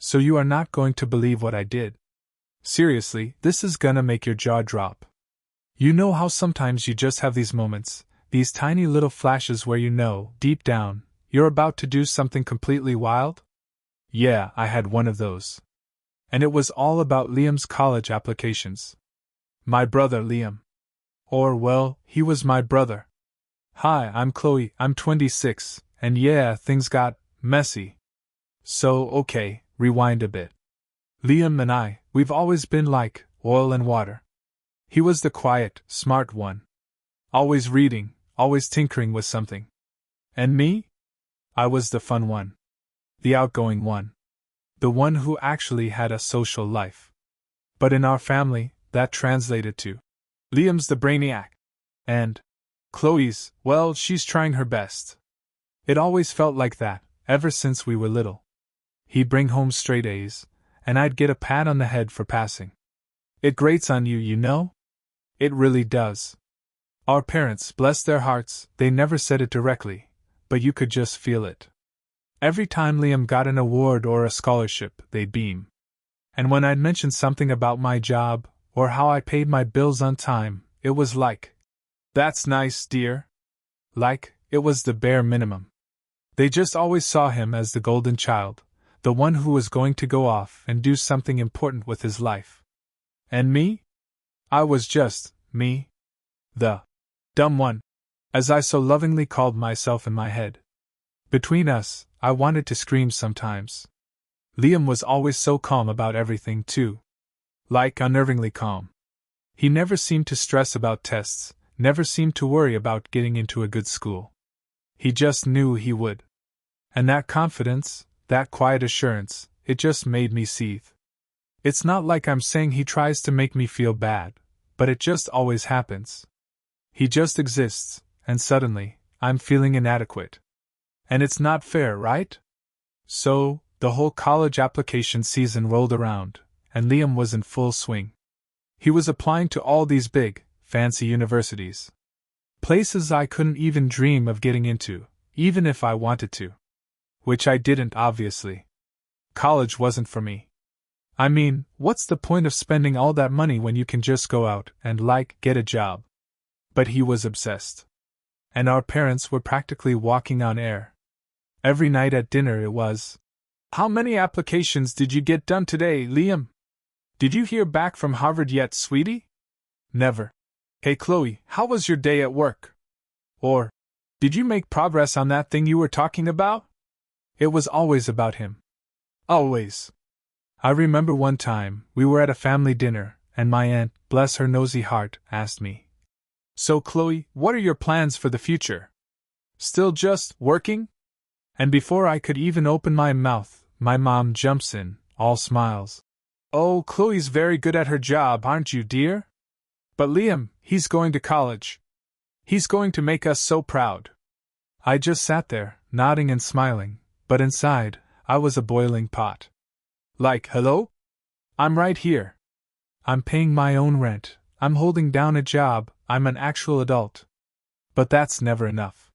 So you are not going to believe what I did. Seriously, this is gonna make your jaw drop. You know how sometimes you just have these moments, these tiny little flashes where you know, deep down, you're about to do something completely wild? Yeah, I had one of those. And it was all about Liam's college applications. My brother Liam. Or, well, he was my brother. Hi, I'm Chloe, I'm 26, and yeah, things got messy. So, okay, rewind a bit. Liam and I, we've always been like oil and water. He was the quiet, smart one. Always reading, always tinkering with something. And me? I was the fun one. The outgoing one. The one who actually had a social life. But in our family, that translated to Liam's the brainiac. And Chloe's, well, she's trying her best. It always felt like that, ever since we were little. He'd bring home straight A's, and I'd get a pat on the head for passing. It grates on you, you know? It really does. Our parents, bless their hearts, they never said it directly, but you could just feel it. Every time Liam got an award or a scholarship, they'd beam. And when I'd mention something about my job, or how I paid my bills on time, it was like, "That's nice, dear." Like, it was the bare minimum. They just always saw him as the golden child, the one who was going to go off and do something important with his life. And me? I was just me. The dumb one, as I so lovingly called myself in my head. Between us, I wanted to scream sometimes. Liam was always so calm about everything, too. Like, unnervingly calm. He never seemed to stress about tests, never seemed to worry about getting into a good school. He just knew he would. And that confidence, that quiet assurance, it just made me seethe. It's not like I'm saying he tries to make me feel bad, but it just always happens. He just exists, and suddenly, I'm feeling inadequate. And it's not fair, right? So, the whole college application season rolled around, and Liam was in full swing. He was applying to all these big, fancy universities. Places I couldn't even dream of getting into, even if I wanted to. Which I didn't, obviously. College wasn't for me. I mean, what's the point of spending all that money when you can just go out and, get a job? But he was obsessed. And our parents were practically walking on air. Every night at dinner it was, "How many applications did you get done today, Liam? Did you hear back from Harvard yet, sweetie? Never. Hey Chloe, how was your day at work? Or, did you make progress on that thing you were talking about?" It was always about him. Always. I remember one time, we were at a family dinner, and my aunt, bless her nosy heart, asked me, "So Chloe, what are your plans for the future? Still just working?" And before I could even open my mouth, my mom jumps in, all smiles. "Oh, Chloe's very good at her job, aren't you, dear? But Liam, he's going to college. He's going to make us so proud." I just sat there, nodding and smiling, but inside, I was a boiling pot. Hello? I'm right here. I'm paying my own rent, I'm holding down a job, I'm an actual adult. But that's never enough.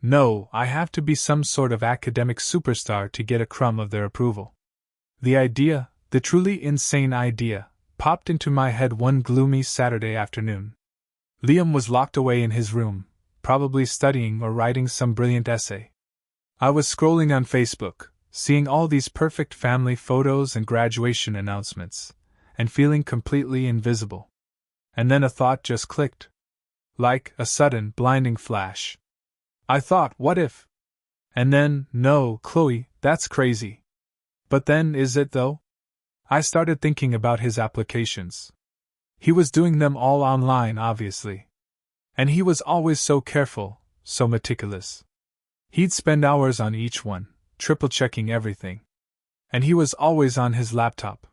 No, I have to be some sort of academic superstar to get a crumb of their approval. The idea, the truly insane idea, popped into my head one gloomy Saturday afternoon. Liam was locked away in his room, probably studying or writing some brilliant essay. I was scrolling on Facebook, seeing all these perfect family photos and graduation announcements, and feeling completely invisible. And then a thought just clicked. Like a sudden, blinding flash. I thought, what if? And then, no, Chloe, that's crazy. But then, is it though? I started thinking about his applications. He was doing them all online, obviously. And he was always so careful, so meticulous. He'd spend hours on each one, triple-checking everything. And he was always on his laptop.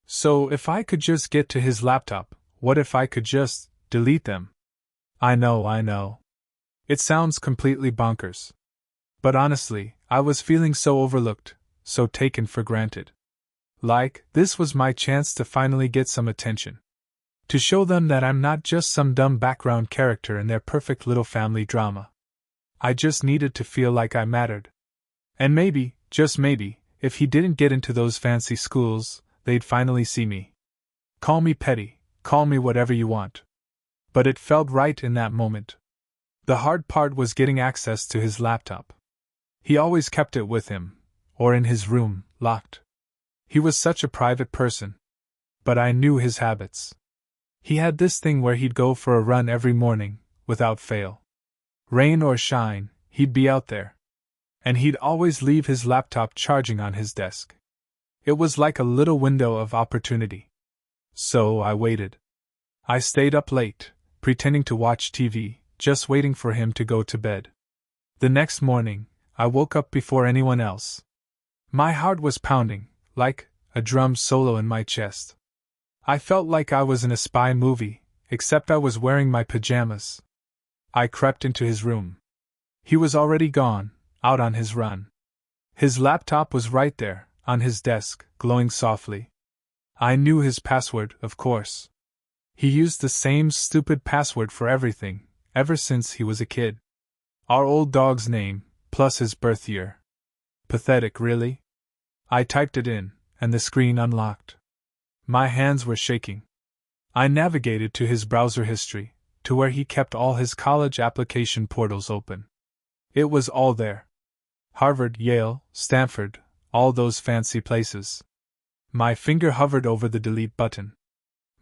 So if I could just get to his laptop, what if I could just delete them? I know. It sounds completely bonkers. But honestly, I was feeling so overlooked, so taken for granted. This was my chance to finally get some attention. To show them that I'm not just some dumb background character in their perfect little family drama. I just needed to feel like I mattered. And maybe, just maybe, if he didn't get into those fancy schools, they'd finally see me. Call me petty, call me whatever you want. But it felt right in that moment. The hard part was getting access to his laptop. He always kept it with him, or in his room, locked. He was such a private person. But I knew his habits. He had this thing where he'd go for a run every morning, without fail. Rain or shine, he'd be out there. And he'd always leave his laptop charging on his desk. It was like a little window of opportunity. So I waited. I stayed up late, pretending to watch TV, just waiting for him to go to bed. The next morning, I woke up before anyone else. My heart was pounding, like a drum solo in my chest. I felt like I was in a spy movie, except I was wearing my pajamas. I crept into his room. He was already gone, out on his run. His laptop was right there, on his desk, glowing softly. I knew his password, of course. He used the same stupid password for everything, ever since he was a kid. Our old dog's name, plus his birth year. Pathetic, really? I typed it in, and the screen unlocked. My hands were shaking. I navigated to his browser history, to where he kept all his college application portals open. It was all there. Harvard, Yale, Stanford, all those fancy places. My finger hovered over the delete button.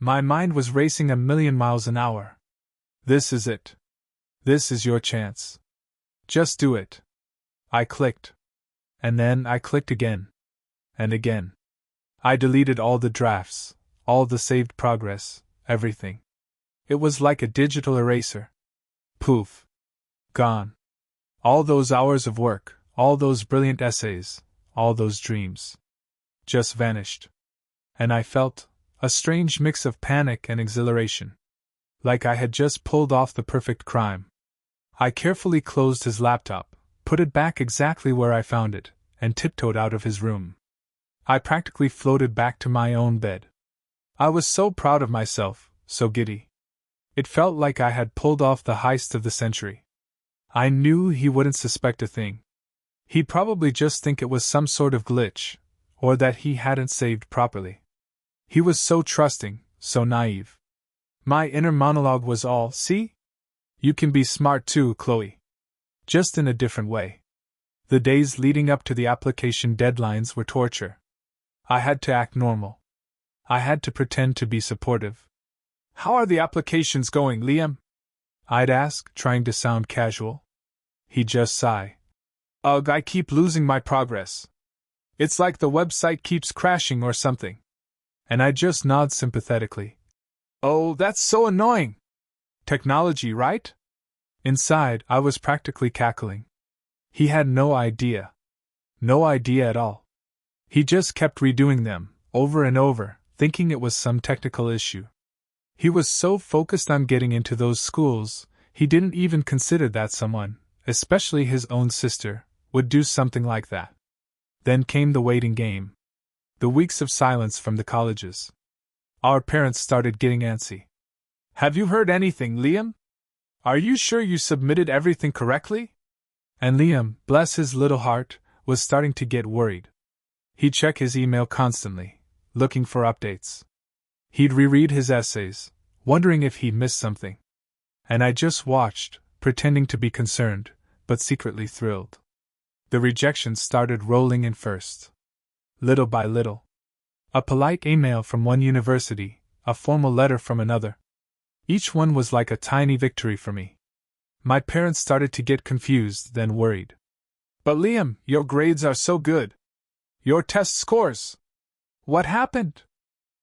My mind was racing 1,000,000 miles an hour. This is it. This is your chance. Just do it. I clicked. And then I clicked again. And again. I deleted all the drafts, all the saved progress, everything. It was like a digital eraser. Poof. Gone. All those hours of work, all those brilliant essays, all those dreams. Just vanished. And I felt a strange mix of panic and exhilaration. Like I had just pulled off the perfect crime. I carefully closed his laptop, put it back exactly where I found it, and tiptoed out of his room. I practically floated back to my own bed. I was so proud of myself, so giddy. It felt like I had pulled off the heist of the century. I knew he wouldn't suspect a thing. He'd probably just think it was some sort of glitch, or that he hadn't saved properly. He was so trusting, so naive. My inner monologue was all, "See? You can be smart too, Chloe. Just in a different way." The days leading up to the application deadlines were torture. I had to act normal. I had to pretend to be supportive. "How are the applications going, Liam?" I'd ask, trying to sound casual. He'd just sigh. "Ugh, I keep losing my progress. It's like the website keeps crashing or something." And I'd just nod sympathetically. "Oh, that's so annoying. Technology, right?" Inside, I was practically cackling. He had no idea. No idea at all. He just kept redoing them, over and over, thinking it was some technical issue. He was so focused on getting into those schools, he didn't even consider that someone, especially his own sister, would do something like that. Then came the waiting game. The weeks of silence from the colleges. Our parents started getting antsy. "Have you heard anything, Liam? Are you sure you submitted everything correctly?" And Liam, bless his little heart, was starting to get worried. He'd check his email constantly, looking for updates. He'd reread his essays, wondering if he'd missed something. And I just watched, pretending to be concerned, but secretly thrilled. The rejections started rolling in first. Little by little. A polite email from one university, a formal letter from another. Each one was like a tiny victory for me. My parents started to get confused, then worried. "But Liam, your grades are so good. Your test scores. What happened?"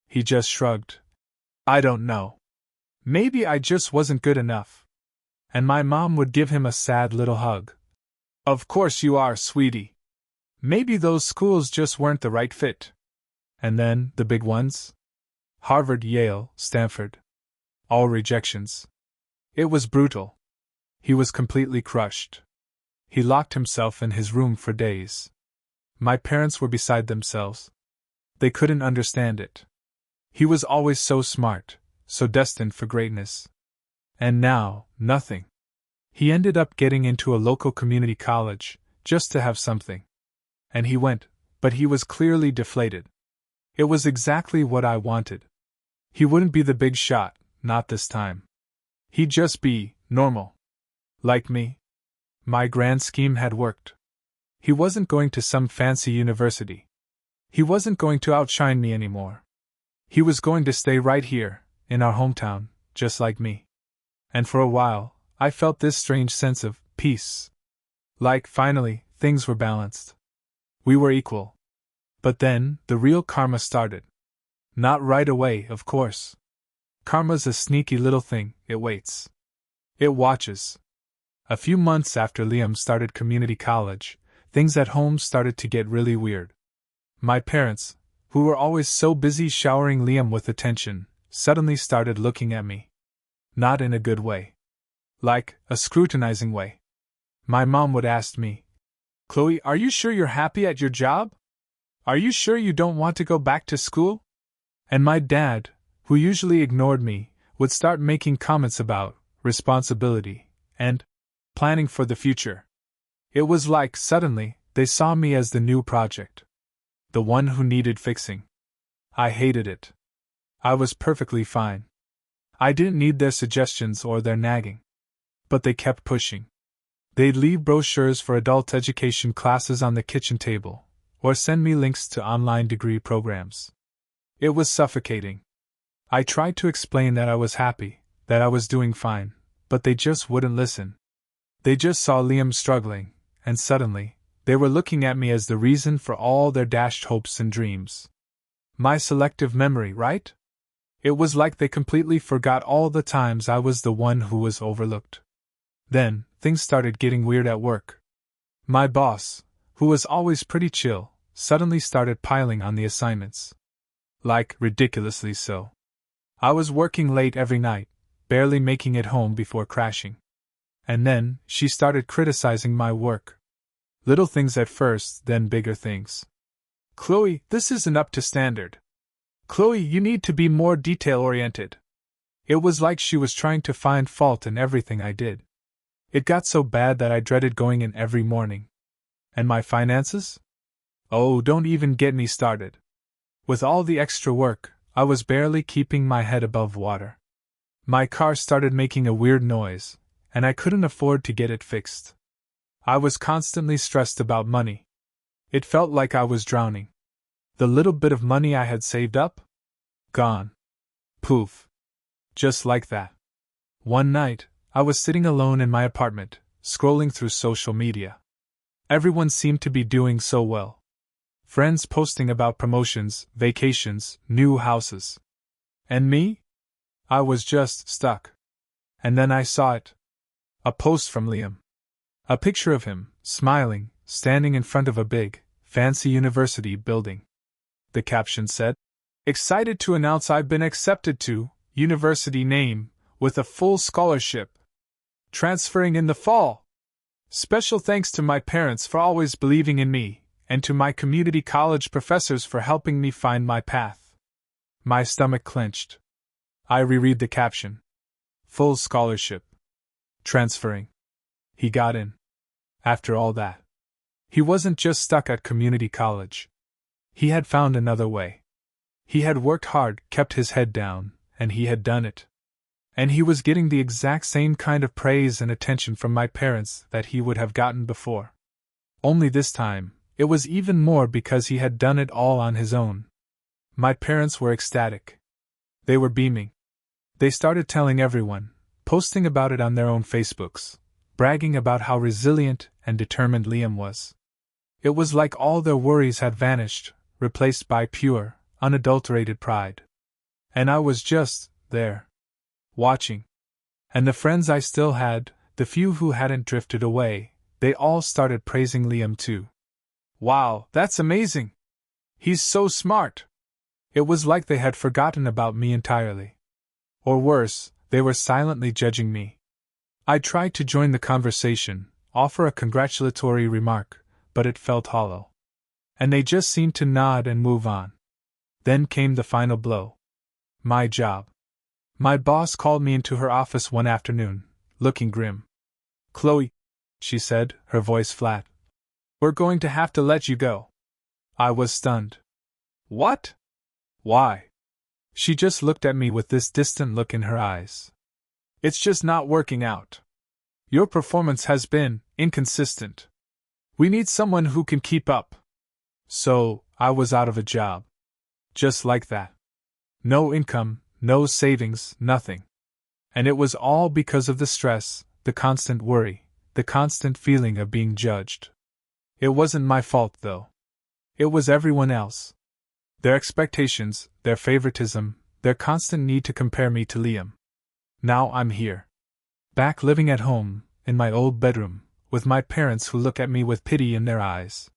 He just shrugged. "I don't know. Maybe I just wasn't good enough." And my mom would give him a sad little hug. "Of course you are, sweetie. Maybe those schools just weren't the right fit." And then, the big ones? Harvard, Yale, Stanford. All rejections. It was brutal. He was completely crushed. He locked himself in his room for days. My parents were beside themselves. They couldn't understand it. He was always so smart, so destined for greatness. And now, nothing. He ended up getting into a local community college, just to have something. And he went, but he was clearly deflated. It was exactly what I wanted. He wouldn't be the big shot, not this time. He'd just be normal. Like me. My grand scheme had worked. He wasn't going to some fancy university. He wasn't going to outshine me anymore. He was going to stay right here, in our hometown, just like me. And for a while, I felt this strange sense of peace. Like, finally, things were balanced. We were equal. But then, the real karma started. Not right away, of course. Karma's a sneaky little thing, it waits. It watches. A few months after Liam started community college, things at home started to get really weird. My parents, who were always so busy showering Liam with attention, suddenly started looking at me. Not in a good way. Like, a scrutinizing way. My mom would ask me, "Chloe, are you sure you're happy at your job? Are you sure you don't want to go back to school?" And my dad, who usually ignored me, would start making comments about responsibility and planning for the future. It was like, suddenly, they saw me as the new project. The one who needed fixing. I hated it. I was perfectly fine. I didn't need their suggestions or their nagging. But they kept pushing. They'd leave brochures for adult education classes on the kitchen table, or send me links to online degree programs. It was suffocating. I tried to explain that I was happy, that I was doing fine, but they just wouldn't listen. They just saw Liam struggling, and suddenly, they were looking at me as the reason for all their dashed hopes and dreams. My selective memory, right? It was like they completely forgot all the times I was the one who was overlooked. Then, things started getting weird at work. My boss, who was always pretty chill, suddenly started piling on the assignments. Like, ridiculously so. I was working late every night, barely making it home before crashing. And then, she started criticizing my work. Little things at first, then bigger things. "Chloe, this isn't up to standard. Chloe, you need to be more detail-oriented." It was like she was trying to find fault in everything I did. It got so bad that I dreaded going in every morning. And my finances? Oh, don't even get me started. With all the extra work, I was barely keeping my head above water. My car started making a weird noise, and I couldn't afford to get it fixed. I was constantly stressed about money. It felt like I was drowning. The little bit of money I had saved up? Gone. Poof. Just like that. One night, I was sitting alone in my apartment, scrolling through social media. Everyone seemed to be doing so well. Friends posting about promotions, vacations, new houses. And me? I was just stuck. And then I saw it. A post from Liam. A picture of him, smiling, standing in front of a big, fancy university building. The caption said, "Excited to announce I've been accepted to, university name, with a full scholarship. Transferring in the fall. Special thanks to my parents for always believing in me, and to my community college professors for helping me find my path." My stomach clenched. I reread the caption. Full scholarship. Transferring. He got in. After all that. He wasn't just stuck at community college. He had found another way. He had worked hard, kept his head down, and he had done it. And he was getting the exact same kind of praise and attention from my parents that he would have gotten before. Only this time, it was even more because he had done it all on his own. My parents were ecstatic. They were beaming. They started telling everyone, posting about it on their own Facebooks, bragging about how resilient and determined Liam was. It was like all their worries had vanished, replaced by pure, unadulterated pride. And I was just there, watching. And the friends I still had, the few who hadn't drifted away, they all started praising Liam too. "Wow, that's amazing! He's so smart!" It was like they had forgotten about me entirely. Or worse, they were silently judging me. I tried to join the conversation, offer a congratulatory remark, but it felt hollow. And they just seemed to nod and move on. Then came the final blow. My job. My boss called me into her office one afternoon, looking grim. "Chloe," she said, her voice flat, "we're going to have to let you go." I was stunned. What? Why? She just looked at me with this distant look in her eyes. It's just not working out. Your performance has been inconsistent. We need someone who can keep up. So, I was out of a job. Just like that. No income, no savings, nothing. And it was all because of the stress, the constant worry, the constant feeling of being judged. It wasn't my fault, though. It was everyone else. Their expectations, their favoritism, their constant need to compare me to Liam. Now I'm here. Back living at home, in my old bedroom, with my parents who look at me with pity in their eyes.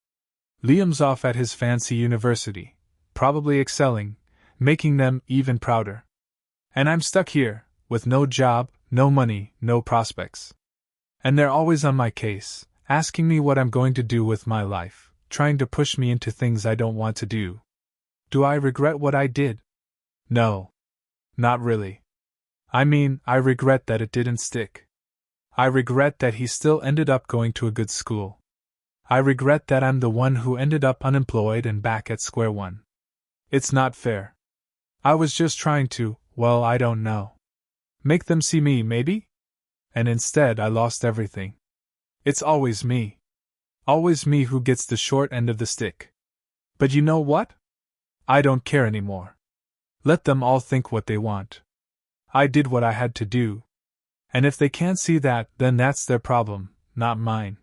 Liam's off at his fancy university, probably excelling, making them even prouder. And I'm stuck here, with no job, no money, no prospects. And they're always on my case, asking me what I'm going to do with my life, trying to push me into things I don't want to do. Do I regret what I did? No. Not really. I mean, I regret that it didn't stick. I regret that he still ended up going to a good school. I regret that I'm the one who ended up unemployed and back at square one. It's not fair. I was just trying to, well, I don't know. Make them see me, maybe? And instead I lost everything. It's always me. Always me who gets the short end of the stick. But you know what? I don't care anymore. Let them all think what they want. I did what I had to do. And if they can't see that, then that's their problem, not mine.